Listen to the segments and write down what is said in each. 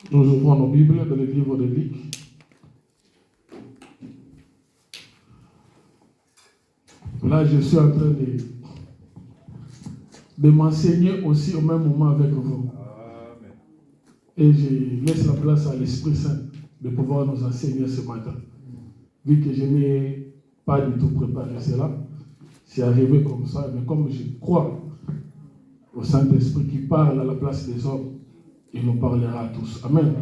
Nous ouvrons nos Bibles dans le livre de Luc. Là, je suis en train de m'enseigner aussi au même moment avec vous. Amen. Et je laisse la place à l'Esprit Saint de pouvoir nous enseigner ce matin. Vu que je n'ai pas du tout préparé cela, c'est arrivé comme ça, mais comme je crois au Saint-Esprit qui parle à la place des hommes, il nous parlera à tous. Amen.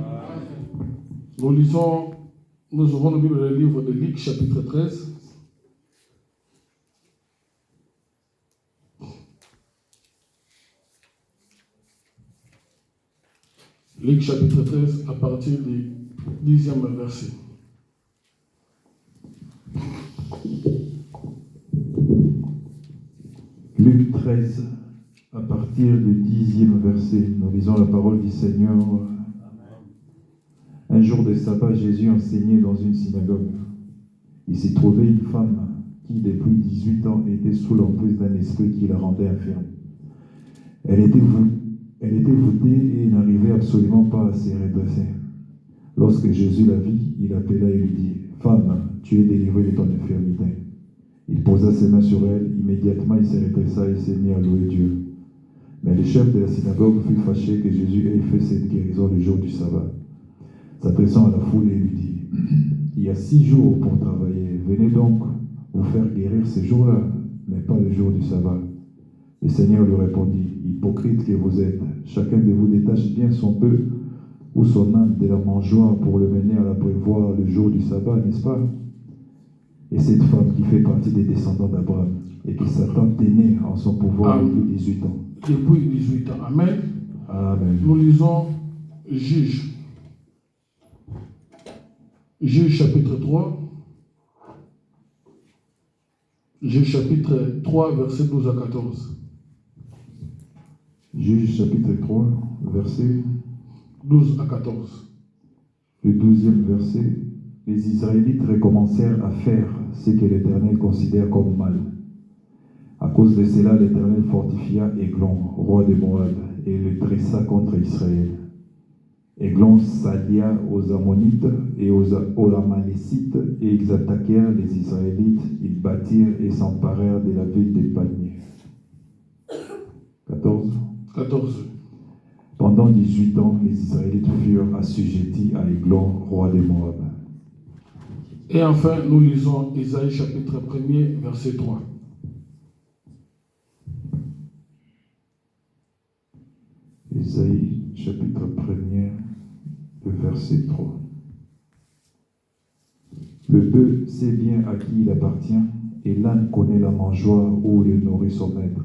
Nous ouvrons nos Bibles dans le livre de Luc, chapitre 13. Luc, chapitre 13, à partir du 10e verset. Luc 13, à partir du 10e verset, nous lisons la parole du Seigneur. Un jour de sabbat, Jésus enseignait dans une synagogue. Il s'y trouvait une femme qui, depuis 18 ans, était sous l'emprise d'un esprit qui la rendait infirme. Elle était voûtée et n'arrivait absolument pas à se redresser. Lorsque Jésus la vit, il appela et lui dit « Femme, tu es délivrée de ton infirmité. » Il posa ses mains sur elle, immédiatement il se redressa et s'est mis à louer Dieu. Mais le chef de la synagogue fut fâché que Jésus ait fait cette guérison le jour du sabbat. S'adressant à la foule, il lui dit « Il y a 6 jours pour travailler, venez donc vous faire guérir ces jours-là, mais pas le jour du sabbat. » Le Seigneur lui répondit « Hypocrite que vous êtes, chacun de vous détache bien son bœuf ou son âne de la mangeoire pour le mener à l'abreuvoir le jour du sabbat, n'est-ce pas? Et cette femme qui fait partie des descendants d'Abraham et que Satan tenait en son pouvoir depuis 18 ans. Depuis 18 ans. Amen. Amen. Nous lisons Juge. Juge chapitre 3. Juge chapitre 3, verset 12 à 14. Juge chapitre 3, verset 12 à 14. Le 12e verset. Les Israélites recommencèrent à faire ce que l'Éternel considère comme mal. À cause de cela, l'Éternel fortifia Églon, roi de Moab, et le dressa contre Israël. Églon s'allia aux Ammonites et aux Amalécites, et ils attaquèrent les Israélites. Ils battirent et s'emparèrent de la ville des palmiers. 14. Pendant 18 ans, les Israélites furent assujettis à Églon, roi de Moab. Et enfin, nous lisons Isaïe chapitre 1er, verset 3. Isaïe chapitre 1er, le verset 3. Le bœuf sait bien à qui il appartient, et l'âne connaît la mangeoire où il nourrit son maître.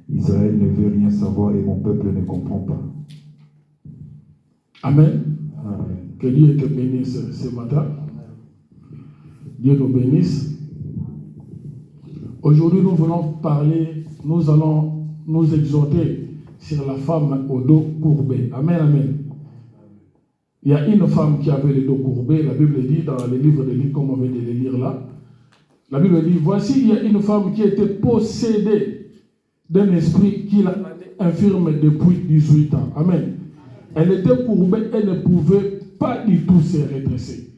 Israël ne veut rien savoir et mon peuple ne comprend pas. Amen. Amen. Que Dieu te bénisse ce matin. Dieu nous bénisse. Aujourd'hui, nous allons nous exhorter sur la femme au dos courbé. Amen, amen. Il y a une femme qui avait le dos courbé. La Bible dit dans le livre de Luc, comme on vient de le lire là, la Bible dit, voici, il y a une femme qui était possédée d'un esprit qui la rendait infirme depuis 18 ans. Amen. Elle était courbée, elle ne pouvait pas du tout se redresser.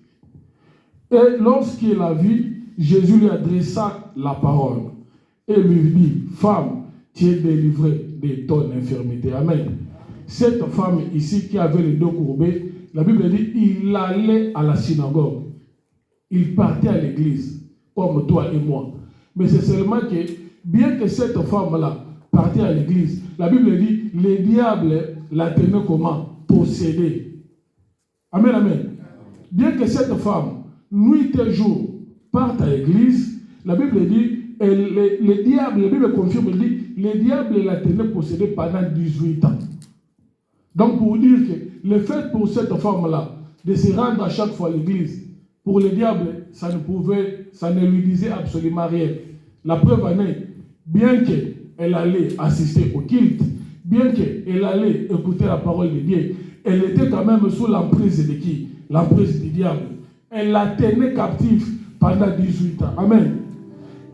Et lorsqu'il a vu, Jésus lui adressa la parole et lui dit, femme, tu es délivrée de ton infirmité. Amen. Cette femme ici qui avait le dos courbé, la Bible dit, il allait à la synagogue. Il partait à l'église, comme toi et moi. Mais c'est seulement que, bien que cette femme-là partait à l'église, la Bible dit, les diables la tenaient comment? Possédée. Amen, amen. Bien que cette femme, nuit et jour, partent à l'église, la Bible dit, les diables, la Bible confirme, elle dit, les diables la tenaient possédée pendant 18 ans. Donc pour dire que le fait pour cette femme-là de se rendre à chaque fois à l'église, pour les diables, ça ne lui disait absolument rien. La preuve en est, bien qu'elle allait assister au culte, bien qu'elle allait écouter la parole de Dieu, elle était quand même sous l'emprise de qui? L'emprise du diable. Elle la tenait captive pendant 18 ans. Amen.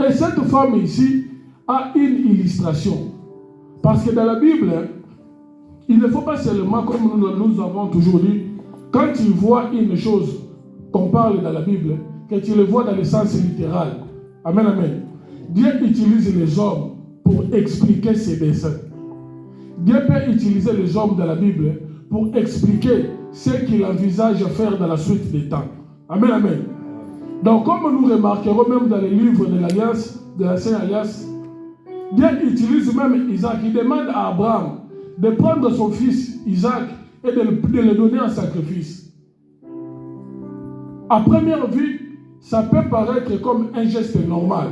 Et cette femme ici a une illustration. Parce que dans la Bible, il ne faut pas seulement, comme nous avons toujours dit, quand tu vois une chose qu'on parle dans la Bible, que tu le vois dans le sens littéral. Amen, amen. Dieu utilise les hommes pour expliquer ses desseins. Dieu peut utiliser les hommes de la Bible pour expliquer ce qu'il envisage faire dans la suite des temps. Amen, amen. Donc, comme nous remarquerons même dans les livres de l'Alliance, de l'Ancienne Alliance, Dieu utilise même Isaac. Il demande à Abraham de prendre son fils Isaac et de le donner en sacrifice. À première vue, ça peut paraître comme un geste normal.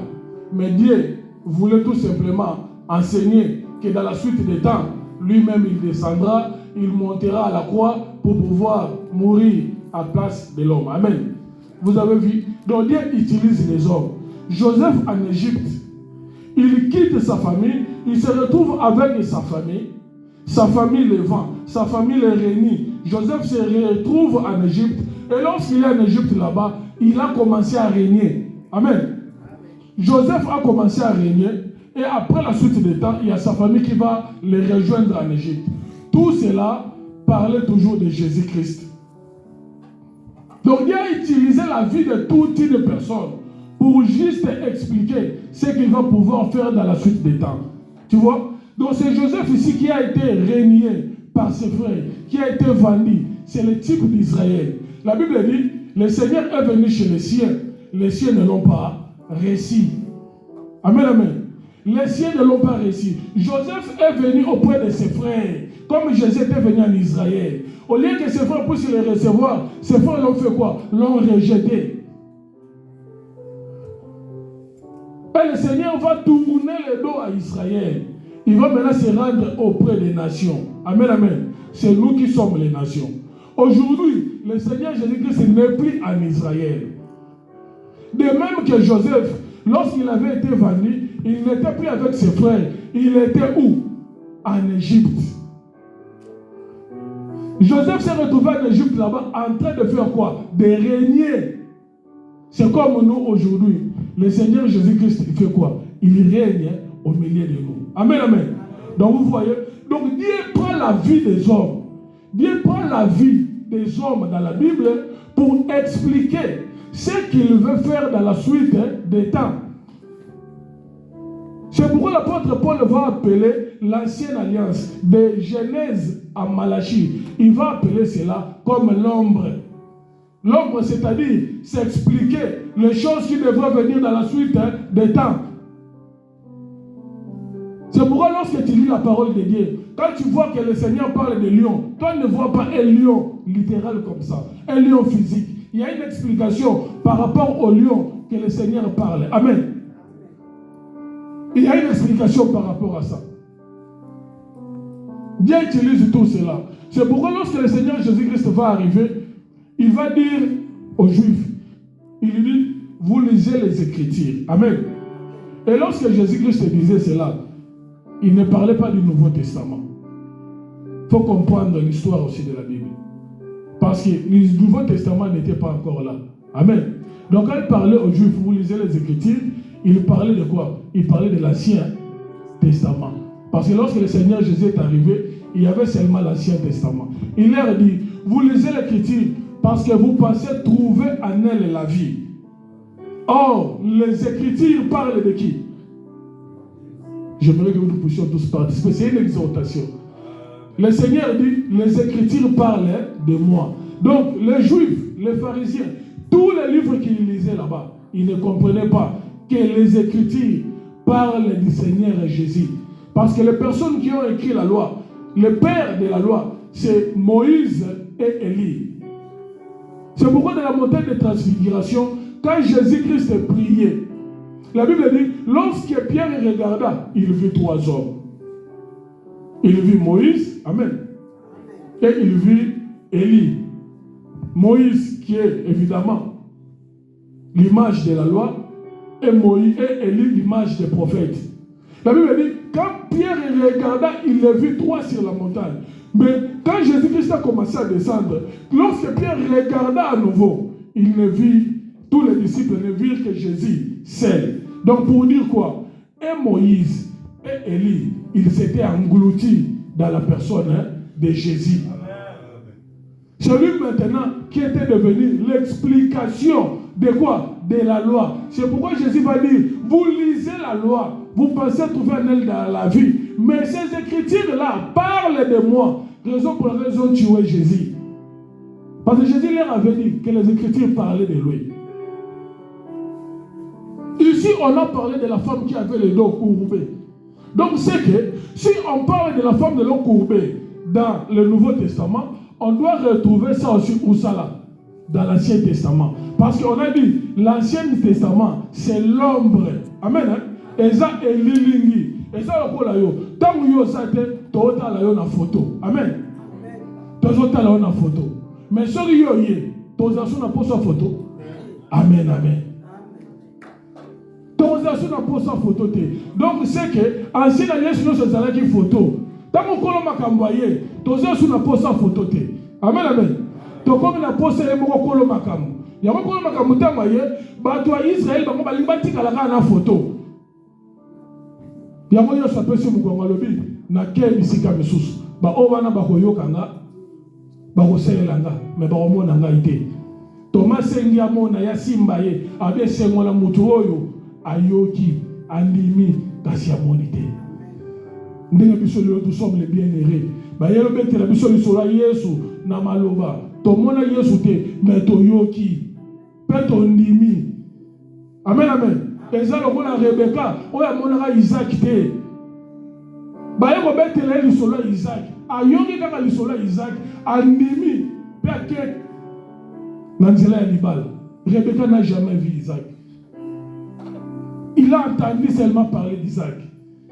Mais Dieu voulait tout simplement enseigner que dans la suite des temps, lui-même il descendra, il montera à la croix pour pouvoir mourir à place de l'homme. Amen. Vous avez vu? Donc Dieu utilise les hommes. Joseph en Égypte, il quitte sa famille, il se retrouve avec sa famille le vend, sa famille le réunit. Joseph se retrouve en Égypte et lorsqu'il est en Égypte là-bas, il a commencé à régner. Amen. Joseph a commencé à régner et après la suite des temps, il y a sa famille qui va les rejoindre en Égypte. Tout cela parlait toujours de Jésus-Christ. Donc Dieu a utilisé la vie de tout type de personnes pour juste expliquer ce qu'il va pouvoir faire dans la suite des temps. Tu vois? Donc c'est Joseph ici qui a été régné par ses frères, qui a été vendu. C'est le type d'Israël. La Bible dit, le Seigneur est venu chez les siens ne l'ont pas reçu. Amen, amen. Les siens ne l'ont pas reçu. Joseph est venu auprès de ses frères, comme Jésus était venu en Israël. Au lieu que ses frères puissent le recevoir, ses frères l'ont fait quoi? L'ont rejeté. Et le Seigneur va tourner le dos à Israël. Il va maintenant se rendre auprès des nations. Amen, amen. C'est nous qui sommes les nations. Aujourd'hui, le Seigneur Jésus-Christ n'est plus en Israël. De même que Joseph, lorsqu'il avait été vendu, il n'était plus avec ses frères. Il était où? En Égypte. Joseph s'est retrouvé en Égypte là-bas en train de faire quoi? De régner. C'est comme nous aujourd'hui. Le Seigneur Jésus-Christ, il fait quoi? Il règne au milieu de nous. Amen, amen. Donc vous voyez, donc Dieu prend la vie des hommes. Dieu prend la vie des hommes dans la Bible pour expliquer ce qu'il veut faire dans la suite des temps. C'est pourquoi l'apôtre Paul va appeler l'ancienne alliance de Genèse à Malachie. Il va appeler cela comme l'ombre. L'ombre, c'est-à-dire s'expliquer les choses qui devraient venir dans la suite des temps. C'est pourquoi lorsque tu lis la parole de Dieu, quand tu vois que le Seigneur parle de lion, toi ne vois pas un lion littéral comme ça, un lion physique. Il y a une explication par rapport au lion que le Seigneur parle. Amen. Il y a une explication par rapport à ça. Dieu utilise tout cela. C'est pourquoi lorsque le Seigneur Jésus-Christ va arriver, il va dire aux Juifs, il lui dit, vous lisez les Écritures. Amen. Et lorsque Jésus-Christ disait cela, il ne parlait pas du Nouveau Testament. Il faut comprendre l'histoire aussi de la Bible. Parce que le Nouveau Testament n'était pas encore là. Amen. Donc quand il parlait aux Juifs, vous lisez les Écritures, il parlait de quoi? Il parlait de l'Ancien Testament. Parce que lorsque le Seigneur Jésus est arrivé, il y avait seulement l'Ancien Testament. Il leur dit, vous lisez l'Écriture parce que vous pensez trouver en elle la vie. Or, les Écritures parlent de qui? J'aimerais que nous puissions tous participer. C'est une exhortation. Le Seigneur dit, les Écritures parlent de moi. Donc, les Juifs, les pharisiens, tous les livres qu'ils lisaient là-bas, ils ne comprenaient pas que les Écritures parlent du Seigneur Jésus. Parce que les personnes qui ont écrit la loi, le père de la loi, c'est Moïse et Élie. C'est pourquoi dans la montagne de transfiguration, quand Jésus-Christ priait, la Bible dit, lorsque Pierre regarda, il vit 3 hommes. Il vit Moïse, amen, et il vit Élie. Moïse qui est évidemment l'image de la loi, et Élie l'image des prophètes. La Bible dit, quand Pierre regarda, il les vit 3 sur la montagne. Mais quand Jésus-Christ a commencé à descendre, lorsque Pierre regarda à nouveau, il ne vit, tous les disciples ne virent que Jésus seul. Donc pour dire quoi? Et Moïse et Élie, ils s'étaient engloutis dans la personne de Jésus. C'est lui maintenant qui était devenu l'explication de quoi? De la loi. C'est pourquoi Jésus va dire, vous lisez la loi, vous pensez trouver un elle dans la vie, mais ces écritures-là parlent de moi, raison pour laquelle ils ont tué Jésus. Parce que Jésus leur avait dit que les écritures parlaient de lui. Ici, on a parlé de la femme qui avait les dos courbés. Donc, c'est que si on parle de la femme de dos courbés dans le Nouveau Testament, on doit retrouver ça aussi où ça là? Dans l'Ancien Testament. Parce qu'on a dit, l'Ancien Testament, c'est l'ombre. Amen. Et ça, c'est l'ilingi. Et ça, c'est le yo. Tant que yo ça, tu as la photo. Amen. Tu as la photo. Mais ce que yo y tu as la photo. Amen, amen. Tu as la photo. Donc, c'est que, ancien alliance, nous sommes allés photo. Tant que tu as la photo. Amen, amen. Donc, comme la pose est mon colo macamu. Il y a mon colo macamu tamaye, toi Israël, bah, moi, l'imbatique à la photo. Il y a mon yo s'appelle sur mon gongalobi, na quel bisika mesus. Bah, ovana bakoyo kanga, bakoselanga, mais bah, au moins n'a été. Thomas Sengia mona ya simbaye, abe sengola mutuoyo, ayoki, andimi, kasi ya monité. Nous sommes les bien-aimés. Bah, il y a le bête la mission de Sola Yesu, na maloba. Tomona Yesu te, mais toyoki, peto ndimi. Amen, amen. Et ça, le mona Rebecca, oya mona Isaac te. Bah, il y a le bête la Sola Isaac. Ayoki kaka le Sola Isaac, andimi, peke. Nanzela Hannibal. Rebecca n'a jamais vu Isaac. Il a entendu seulement parler d'Isaac.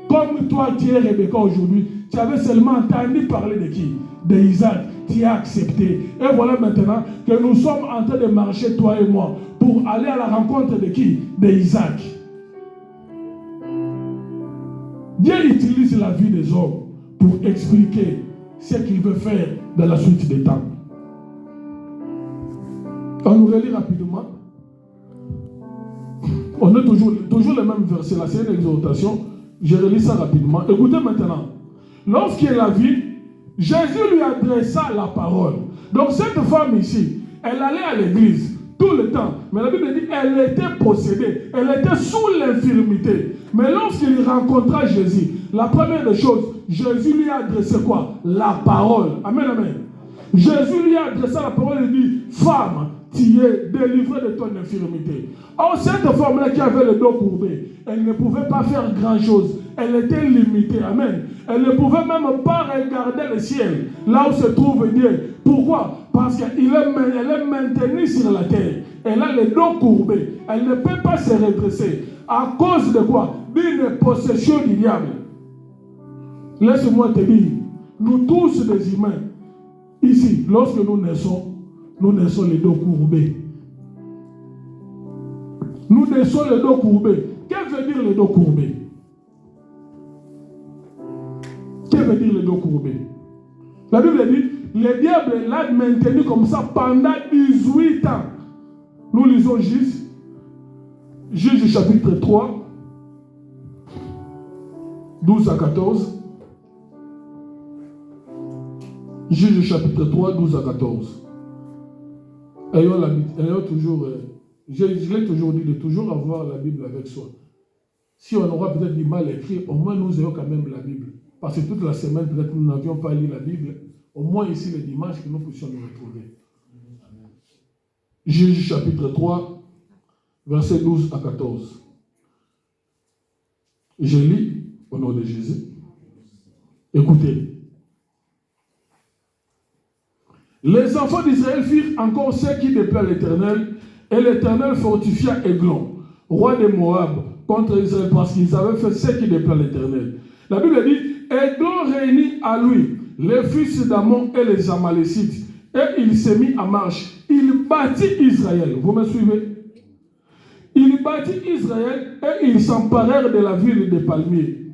Comme toi, tu es Rebecca aujourd'hui, tu avais seulement entendu parler de qui? De Isaac. Tu as accepté. Et voilà maintenant que nous sommes en train de marcher, toi et moi, pour aller à la rencontre de qui? De Isaac. Dieu utilise la vie des hommes pour expliquer ce qu'il veut faire dans la suite des temps. On nous relit rapidement. On est toujours le même verset là, c'est une exhortation. Je relis ça rapidement. Écoutez maintenant. Lorsqu'il a vu, Jésus lui adressa la parole. Donc cette femme ici, elle allait à l'église tout le temps. Mais la Bible dit qu'elle était possédée. Elle était sous l'infirmité. Mais lorsqu'il rencontra Jésus, la première des choses, Jésus lui a adressé quoi? La parole. Amen, amen. Jésus lui a adressé la parole et dit, femme, tu es délivrée de ton infirmité. Or, cette femme-là qui avait le dos courbé, elle ne pouvait pas faire grand-chose. Elle était limitée. Amen. Elle ne pouvait même pas regarder le ciel, là où se trouve Dieu. Pourquoi? Parce qu'elle est maintenue sur la terre. Elle a le dos courbé. Elle ne peut pas se redresser. À cause de quoi? D'une possession du diable. Laisse-moi te dire, nous tous des humains, ici, lorsque nous naissons les dos courbés. Nous naissons les dos courbés. Qu'est-ce que veut dire le dos courbé? Qu'est-ce que veut dire le dos courbé? La Bible dit, le diable l'a maintenu comme ça pendant 18 ans. Nous lisons Juge chapitre 3, 12 à 14. Juge chapitre 3, 12 à 14. Ayons toujours, je l'ai toujours dit, de toujours avoir la Bible avec soi. Si on aura peut-être du mal écrit, au moins nous ayons quand même la Bible. Parce que toute la semaine, peut-être nous n'avions pas lu la Bible. Au moins ici, le dimanche, que nous puissions nous retrouver. Juge chapitre 3, versets 12 à 14. Je lis au nom de Jésus. Écoutez. Les enfants d'Israël firent encore ce qui déplaît à l'Éternel, et l'Éternel fortifia Églon, roi de Moab, contre Israël, parce qu'ils avaient fait ce qui déplaît à l'Éternel. La Bible dit, Églon réunit à lui les fils d'Amon et les Amalécites, et il s'est mis en marche. Il bâtit Israël. Vous me suivez? Il bâtit Israël et ils s'emparèrent de la ville des palmiers.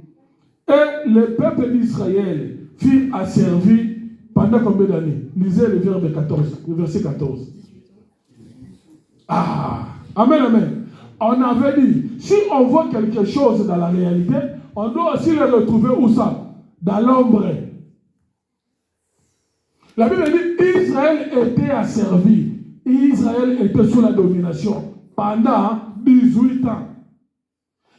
Et le peuple d'Israël fut asservi pendant combien d'années? Lisez le verset 14. Ah, amen, amen. On avait dit, si on voit quelque chose dans la réalité, on doit aussi le retrouver où ça? Dans l'ombre. La Bible dit Israël était asservi. Israël était sous la domination pendant 18 ans.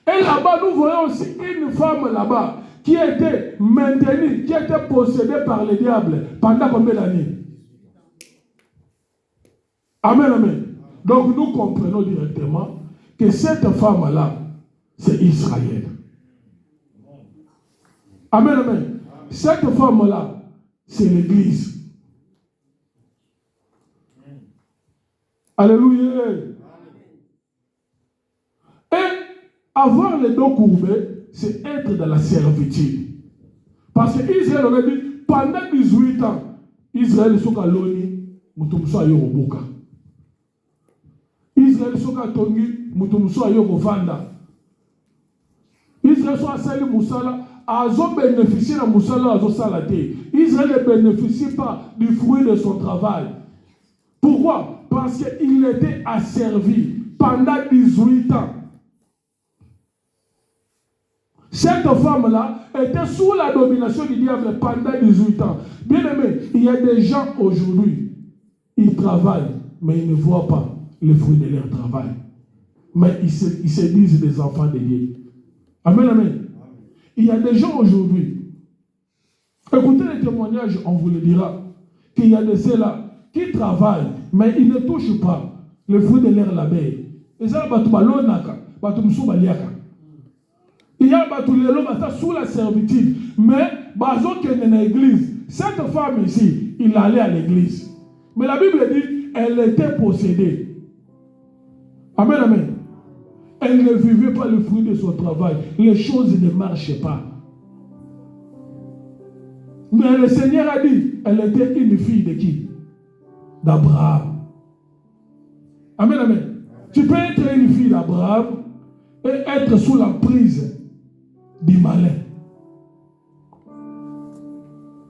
Et là-bas, nous voyons aussi une femme là-bas qui était maintenue, qui était possédée par le diable pendant combien d'années? Amen, amen. Donc nous comprenons directement que cette femme-là, c'est Israël. Amen, amen. Cette femme-là, c'est l'Église. Alléluia. Et avoir les dos courbés, c'est être dans la servitude. Parce que Israël aurait dit, pendant 18 ans, Israël est à l'ONU, Moutoumso a Yoroboka. Israël est à Tongi, Moutoumso a Yorobanda. Israël est à Sali Moussala, Azo bénéficie de Moussala, Azo Salate. Israël ne bénéficie pas du fruit de son travail. Pourquoi? Parce qu'il était asservi pendant 18 ans. Cette femme-là était sous la domination du diable pendant 18 ans. Bien aimé, il y a des gens aujourd'hui, ils travaillent, mais ils ne voient pas le fruit de leur travail. Mais ils se disent des enfants de Dieu. Amen, amen. Il y a des gens aujourd'hui, écoutez les témoignages, on vous le dira, qu'il y a de ceux-là qui travaillent, mais ils ne touchent pas le fruit de leur labeur. Et ça, il y a tous les gens sous la servitude, mais qui est dans l'église. Cette femme ici, il allait à l'église. Mais la Bible dit, elle était possédée. Amen, amen. Elle ne vivait pas le fruit de son travail. Les choses ne marchaient pas. Mais le Seigneur a dit, elle était une fille de qui? D'Abraham. Amen, amen. Tu peux être une fille d'Abraham et être sous l'emprise du malin.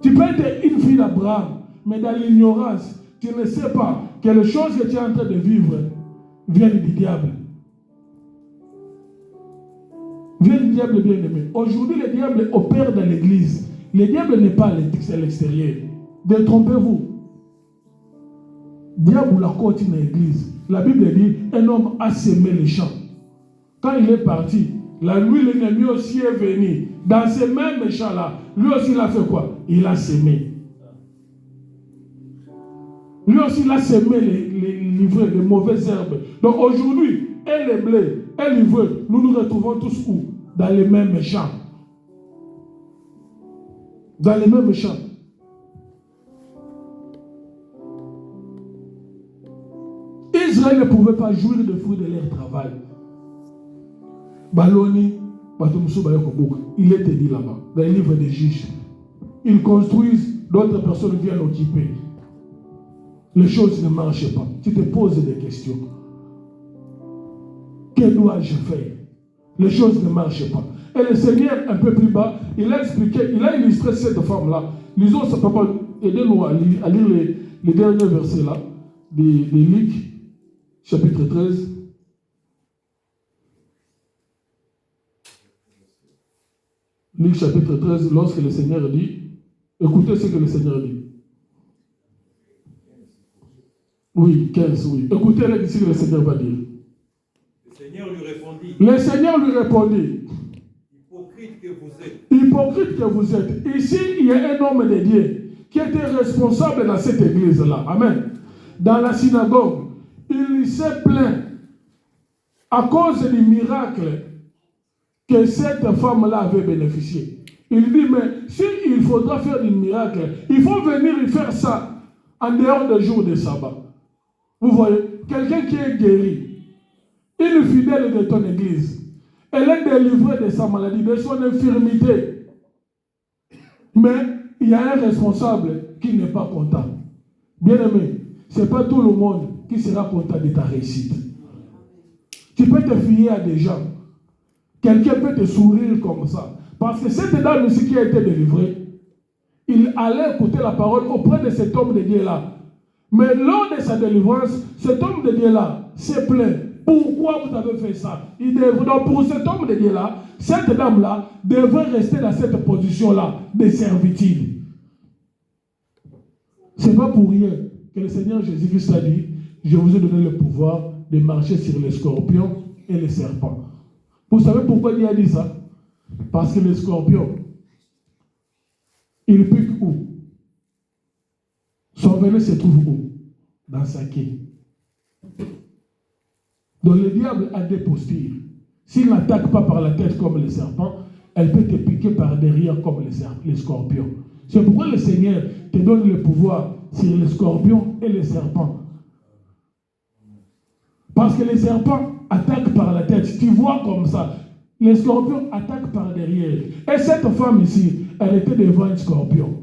Tu peux être une fille d'Abraham, mais dans l'ignorance, tu ne sais pas que les choses que tu es en train de vivre viennent du diable. Viennent du diable bien aimé. Aujourd'hui, le diable opère dans l'église. Le diable n'est pas à l'extérieur. Détrompez-vous. Diable la côte dans l'église. La Bible dit, un homme a semé les champs. Quand il est parti, la nuit, l'ennemi aussi est venu. Dans ces mêmes champs-là, lui aussi, il a fait quoi? Il a semé. Lui aussi, il a semé les livrets, les mauvaises herbes. Donc aujourd'hui, et les blés, et l'ivreux, nous nous retrouvons tous où? Dans les mêmes champs. Dans les mêmes champs. Israël ne pouvait pas jouir de fruits de leur travail. Baloni, il était dit là-bas, dans les livres des juges. Ils construisent, d'autres personnes viennent occuper. Les choses ne marchent pas. Tu te poses des questions. Que dois-je faire? Les choses ne marchent pas. Et le Seigneur, un peu plus bas, il a expliqué, il a illustré cette femme-là. Lisons ce papa, aidez-nous à lire les derniers versets là, de Luc, chapitre 13. Luc chapitre 13, lorsque le Seigneur dit, écoutez ce que le Seigneur dit. Oui, 15, oui. Écoutez ce que le Seigneur va dire. Le Seigneur lui répondit. Hypocrite que vous êtes. Hypocrite que vous êtes. Ici, il y a un homme de Dieu qui était responsable dans cette église-là. Amen. Dans la synagogue, il s'est plaint à cause du miracle que cette femme-là avait bénéficié. Il dit, mais s'il faudra faire du miracle, il faut venir y faire ça en dehors des jours de sabbat. Vous voyez, quelqu'un qui est guéri, une fidèle de ton église, elle est délivrée de sa maladie, de son infirmité. Mais il y a un responsable qui n'est pas content. Bien aimé, ce n'est pas tout le monde qui sera content de ta réussite. Tu peux te fier à des gens. Quelqu'un peut te sourire comme ça. Parce que cette dame ici qui a été délivrée, il allait écouter la parole auprès de cet homme de Dieu-là. Mais lors de sa délivrance, cet homme de Dieu-là s'est plaint. Pourquoi vous avez fait ça? Donc pour cet homme de Dieu-là, cette dame-là devrait rester dans cette position-là de servitude. Ce n'est pas pour rien que le Seigneur Jésus-Christ a dit, je vous ai donné le pouvoir de marcher sur les scorpions et les serpents. Vous savez pourquoi il a dit ça? Parce que les scorpions, ils piquent où? Son venin se trouve où? Dans sa queue. Donc le diable a des postures. S'il n'attaque pas par la tête comme les serpents, elle peut te piquer par derrière comme les scorpions. C'est pourquoi le Seigneur te donne le pouvoir sur les scorpions et les serpents. Parce que les serpents attaquent par la tête. Tu vois comme ça. Les scorpions attaquent par derrière. Et cette femme ici, elle était devant un scorpion.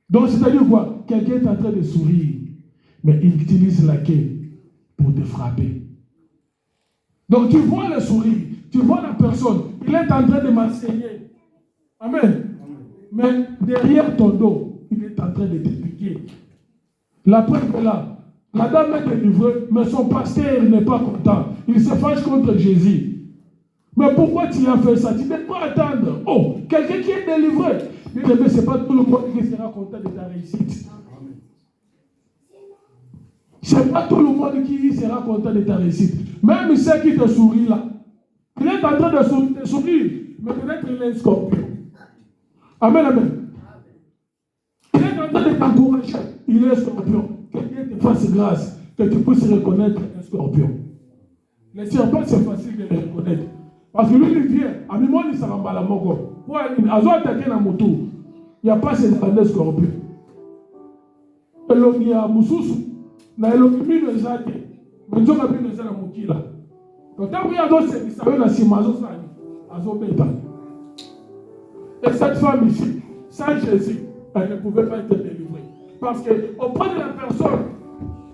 Donc c'est-à-dire quoi? Quelqu'un est en train de sourire, mais il utilise la queue pour te frapper. Donc tu vois le sourire, tu vois la personne, il est en train de m'enseigner. Amen. Mais derrière ton dos, il est en train de te piquer. La preuve est là. La dame est délivrée, mais son pasteur n'est pas content. Il se fâche contre Jésus. Mais pourquoi tu as fait ça? Tu ne peux pas attendre. Oh, quelqu'un qui est délivré. Mais ce n'est pas tout le monde qui sera content de ta réussite. Ce n'est pas tout le monde qui sera content de ta réussite. Même ceux qui te sourient là. Il est en train de sourire, mais peut-être il est un scorpion. Amen, amen. Il est en train de t'encourager. Il est un scorpion. Que Dieu te fasse grâce, que tu puisses reconnaître un scorpion. Les serpents, c'est facile de les reconnaître. Parce que lui, il vient. À mi il s'en va la moko. Il a attaqué dans mon tour. Il n'y a pas ces scorpions. Et l'homme, il y a Moussoussou. Na l'homme, il y a Zate. Mais il y a un Moukila. Donc, tant qu'il y a d'autres services, il y a un Simazo Sani. Et cette femme ici, sans Jésus, elle ne pouvait pas être délivrée. Parce qu'auprès de la personne,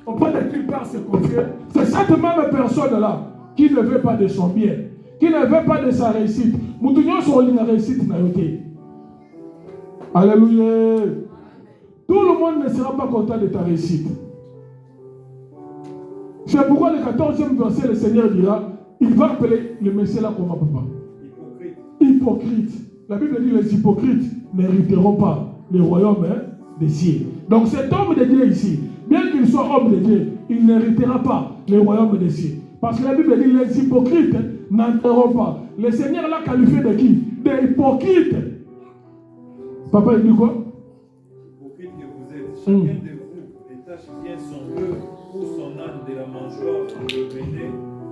auprès de qui il part se confier, c'est cette même personne-là qui ne veut pas de son bien, qui ne veut pas de sa réussite. Moutounion sur la réussite n'a été. Alléluia. Tout le monde ne sera pas content de ta réussite. C'est pourquoi le 14e verset, le Seigneur dira, il va appeler le Messie là comment papa? Hypocrite. La Bible dit les hypocrites n'hériteront pas le royaume des cieux. Donc cet homme de Dieu ici, bien qu'il soit homme de Dieu, il n'héritera pas le royaume des cieux. Parce que la Bible dit les hypocrites n'entreront pas. Le Seigneur l'a qualifié de qui? Des hypocrites. Papa, il dit quoi? Hypocrite que vous êtes, chacun de vous détache bien son bœuf ou son âne de la mangeoire pour le mener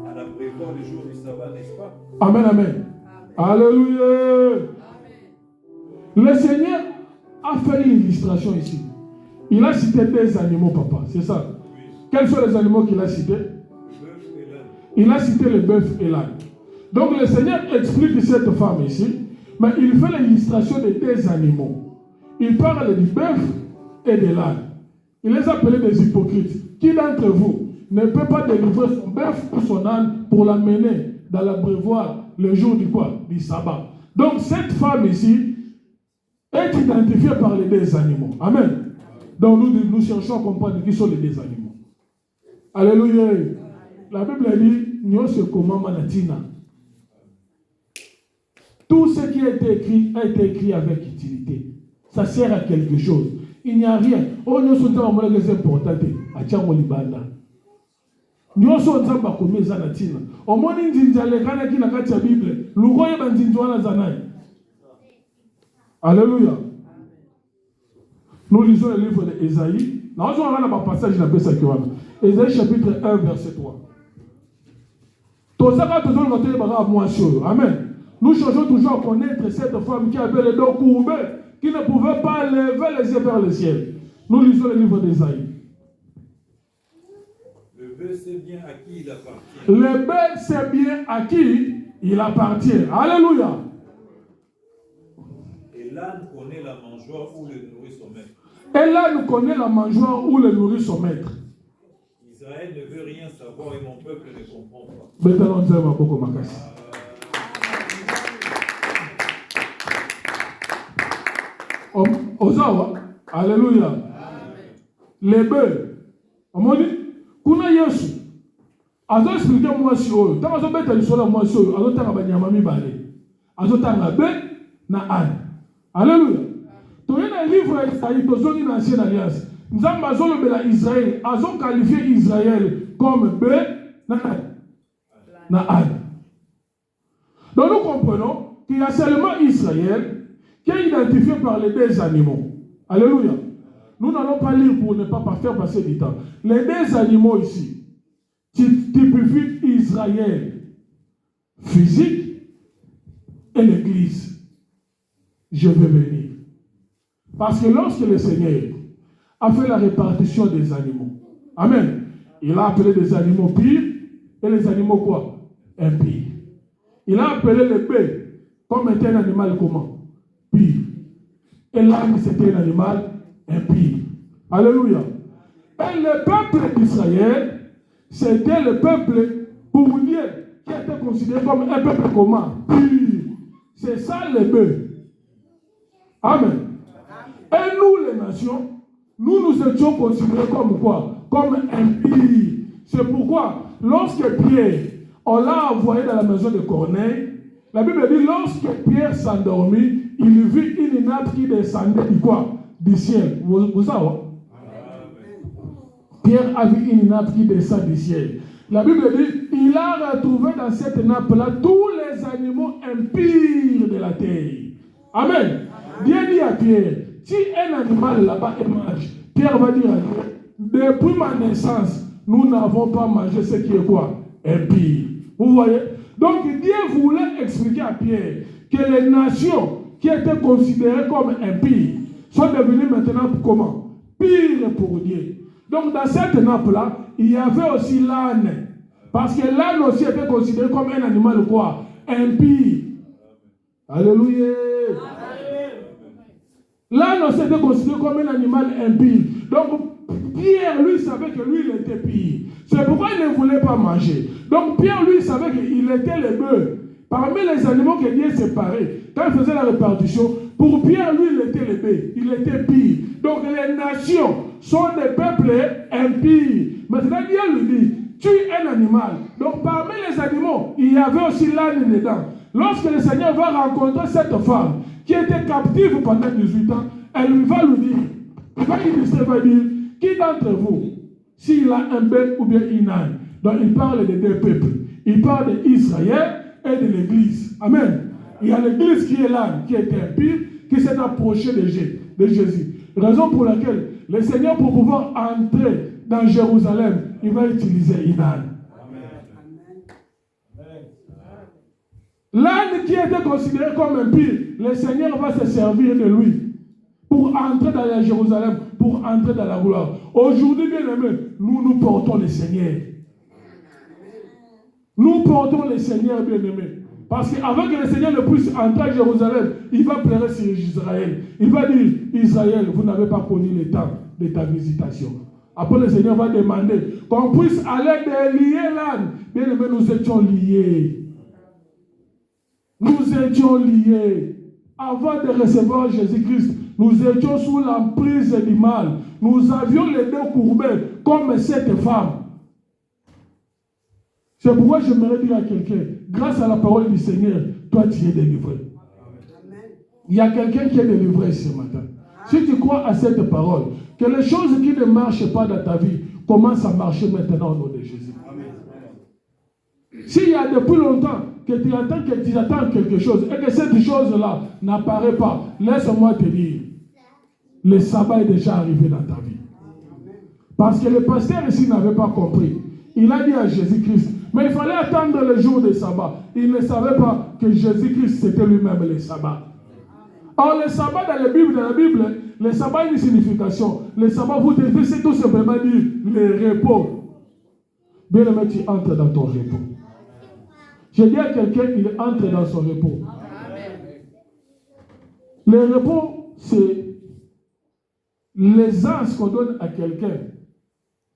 à la prévoir le jour du sabbat, n'est-ce pas? Amen, amen. Alléluia. Le Seigneur a fait une illustration ici. Il a cité des animaux, papa, c'est ça? Oui. Quels sont les animaux qu'il a cités? Le bœuf et l'âne. Il a cité le bœuf et l'âne. Donc le Seigneur explique cette femme ici, mais il fait l'illustration de deux animaux. Il parle du bœuf et de l'âne. Il les appelle des hypocrites. Qui d'entre vous ne peut pas délivrer son bœuf ou son âne pour l'amener dans l'abreuvoir le jour du quoi? Du sabbat. Donc cette femme ici est identifiée par les deux animaux. Amen. Donc nous cherchons à comprendre qui sont les deux animaux. Alléluia. La Bible dit, nous sommes comment manatina. Tout ce qui a été écrit avec utilité. Ça sert à quelque chose. Il n'y a rien. Oh, nous sommes dans le monde important. À Tchangolibanda. Nous sommes dans le monde zanatina. Au moins, nous sommes dans la Bible. Nous sommes dans la Zanaï. Alléluia. Nous lisons le livre d'Ésaïe. Nous avons un passage dans le Ésaïe chapitre 1, verset 3. Amen. Nous cherchons toujours à connaître cette femme qui avait les dos courbés, qui ne pouvait pas lever les yeux vers le ciel. Nous lisons le livre d'Ésaïe. Le bœuf sait bien à qui il appartient. Le bœuf sait bien à qui il appartient. Alléluia. Et l'âne connaît la mangeoire où le nourrit son maître. Et l'âne connaît la mangeoire où le nourrit son maître. Israël ne veut rien savoir et mon peuple ne comprend pas. Ozawa, alléluia. Les bœufs, on dit, kuna Yesu, azo expliqué moi si oyo, tant azo beta lisola moi si oyo, azo tanga banyama mibale, azo tanga bœuf na âne. Alléluia. Toyena le livre d'Isaïe, dans l'Ancienne Alliance, nous avons Israël, ils ont qualifié Israël comme B, Naad. Donc nous comprenons qu'il y a seulement Israël qui est identifié par les deux animaux. Alléluia. Nous n'allons pas lire pour ne pas faire passer du temps. Les deux animaux ici, typifient Israël physique et l'Église. Je vais venir. Parce que lorsque le Seigneur a fait la répartition des animaux, amen, il a appelé des animaux purs et les animaux quoi? Impies. Il a appelé le bœuf comme était un animal comment? Pire. Et l'âne c'était un animal impie. Alléluia. Et le peuple d'Israël, c'était le peuple bourdier qui était considéré comme un peuple comment? Pire. C'est ça le bœuf. Amen. Et nous les nations, nous étions considérés comme quoi? Comme impies. C'est pourquoi, lorsque Pierre, on l'a envoyé dans la maison de Corneille, la Bible dit, lorsque Pierre s'endormit, il vit une nappe qui descendait du quoi? Du ciel. Vous savez? Pierre a vu une nappe qui descend du ciel. La Bible dit, il a retrouvé dans cette nappe-là tous les animaux impies de la terre. Amen. Dieu dit à Pierre, si un animal là-bas mange, Pierre va dire à Dieu, depuis ma naissance, nous n'avons pas mangé ce qui est quoi? Impie. Vous voyez? Donc Dieu voulait expliquer à Pierre que les nations qui étaient considérées comme impies sont devenues maintenant comment? Pires pour Dieu. Donc dans cette nappe-là, il y avait aussi l'âne. Parce que l'âne aussi était considéré comme un animal quoi? Impie. Alléluia. L'âne aussi était considéré comme un animal impie. Donc Pierre, lui, savait que lui, il était pire. C'est pourquoi il ne voulait pas manger. Donc Pierre, lui, savait qu'il était le bœuf. Parmi les animaux que Dieu séparait, quand il faisait la répartition, pour Pierre, lui, il était le bœuf. Il était pire. Donc les nations sont des peuples impies. Maintenant, Dieu lui dit, tue un animal. Donc parmi les animaux, il y avait aussi l'âne dedans. Lorsque le Seigneur va rencontrer cette femme qui était captive pendant 18 ans, elle va lui dire, il va dire, qui d'entre vous, s'il a un bœuf ou bien une âne? Donc il parle des deux peuples. Il parle d'Israël et de l'Église. Amen. Il y a l'Église qui est l'âne, qui était impie, qui s'est approché de Jésus. Raison pour laquelle le Seigneur, pour pouvoir entrer dans Jérusalem, il va utiliser une âne. L'âne qui était considéré comme impie, le Seigneur va se servir de lui pour entrer dans la Jérusalem, pour entrer dans la gloire. Aujourd'hui, bien aimés, nous portons le Seigneur. Nous portons le Seigneur, bien aimés. Parce qu'avant que le Seigneur ne puisse entrer à Jérusalem, il va pleurer sur Israël. Il va dire, Israël, vous n'avez pas connu le temps de ta visitation. Après, le Seigneur va demander qu'on puisse aller délier l'âne. Bien aimés, nous étions liés. Nous étions liés. Avant de recevoir Jésus-Christ, nous étions sous l'emprise du mal. Nous avions les deux courbés comme cette femme. C'est pourquoi j'aimerais dire à quelqu'un, grâce à la parole du Seigneur, toi tu es délivré. Il y a quelqu'un qui est délivré ce matin. Si tu crois à cette parole, que les choses qui ne marchent pas dans ta vie commencent à marcher maintenant au nom de Jésus. S'il y a depuis longtemps que tu attends quelque chose et que cette chose-là n'apparaît pas, laisse-moi te dire, le sabbat est déjà arrivé dans ta vie. Parce que le pasteur ici n'avait pas compris. Il a dit à Jésus-Christ, mais il fallait attendre le jour du sabbat. Il ne savait pas que Jésus-Christ c'était lui-même le sabbat. Or le sabbat dans la Bible, le sabbat a une signification. Le sabbat, vous devez c'est tout simplement dire le repos. Bien aimé, tu entres dans ton repos. Je dis à quelqu'un, il entre dans son repos. Le repos, c'est l'aisance qu'on donne à quelqu'un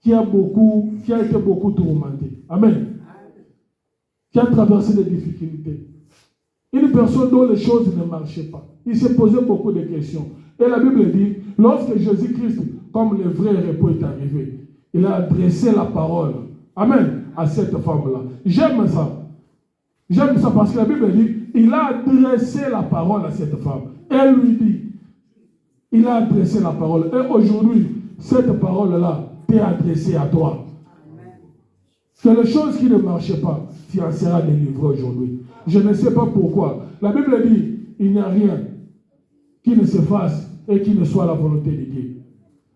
qui a été beaucoup tourmenté. Amen. Qui a traversé des difficultés. Une personne dont les choses ne marchaient pas. Il s'est posé beaucoup de questions. Et la Bible dit, lorsque Jésus-Christ, comme le vrai repos est arrivé, il a adressé la parole. Amen. À cette femme-là. J'aime ça. J'aime ça parce que la Bible dit, il a adressé la parole à cette femme. Elle lui dit, Il a adressé la parole. Et aujourd'hui, cette parole-là t'est adressée à toi. C'est les choses qui ne marchaient pas. Tu en seras délivré aujourd'hui. Je ne sais pas pourquoi. La Bible dit, il n'y a rien qui ne se fasse et qui ne soit la volonté de Dieu.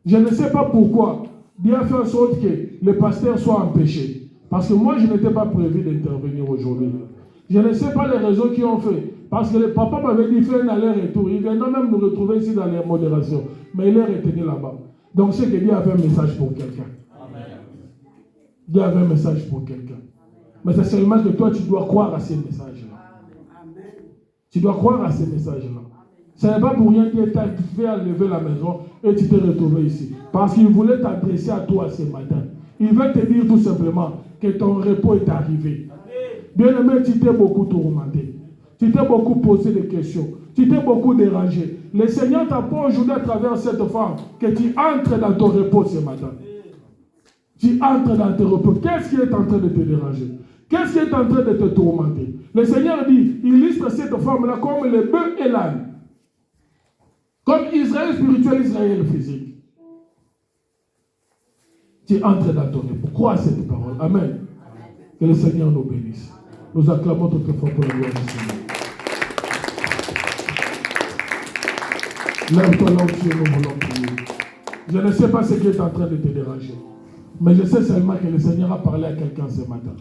Je ne sais pas pourquoi Dieu a fait en sorte que le pasteur soit empêché. Parce que moi, je n'étais pas prévu d'intervenir aujourd'hui. Je ne sais pas les raisons qui ont fait. Parce que le papa m'avait dit, fais un aller-retour. Il viendra même nous retrouver ici dans les modérations. Mais il est retenu là-bas. Donc c'est que Dieu avait un message pour quelqu'un. Dieu avait un message pour quelqu'un. Mais c'est seulement que toi, tu dois croire à ces messages-là. Tu dois croire à ces messages-là. Ce n'est pas pour rien qu'il t'a fait enlever la maison et tu t'es retrouvé ici. Parce qu'il voulait t'adresser à toi ce matin. Il veut te dire tout simplement que ton repos est arrivé. Bien-aimé, tu t'es beaucoup tourmenté. Tu t'es beaucoup posé des questions. Tu t'es beaucoup dérangé. Le Seigneur t'apporte aujourd'hui à travers cette femme que tu entres dans ton repos ce matin. Tu entres dans ton repos. Qu'est-ce qui est en train de te déranger? Qu'est-ce qui est en train de te tourmenter? Le Seigneur dit, il illustre cette femme-là comme le bœuf et l'âne. Comme Israël spirituel, Israël physique. Tu entres dans ton repos. Crois à cette parole. Amen. Que le Seigneur nous bénisse. Nous acclamons très fort pour la gloire du Seigneur. Lève-toi là où tu es, nous voulons prier. Je ne sais pas ce qui est en train de te déranger. Mais je sais seulement que le Seigneur a parlé à quelqu'un ce matin.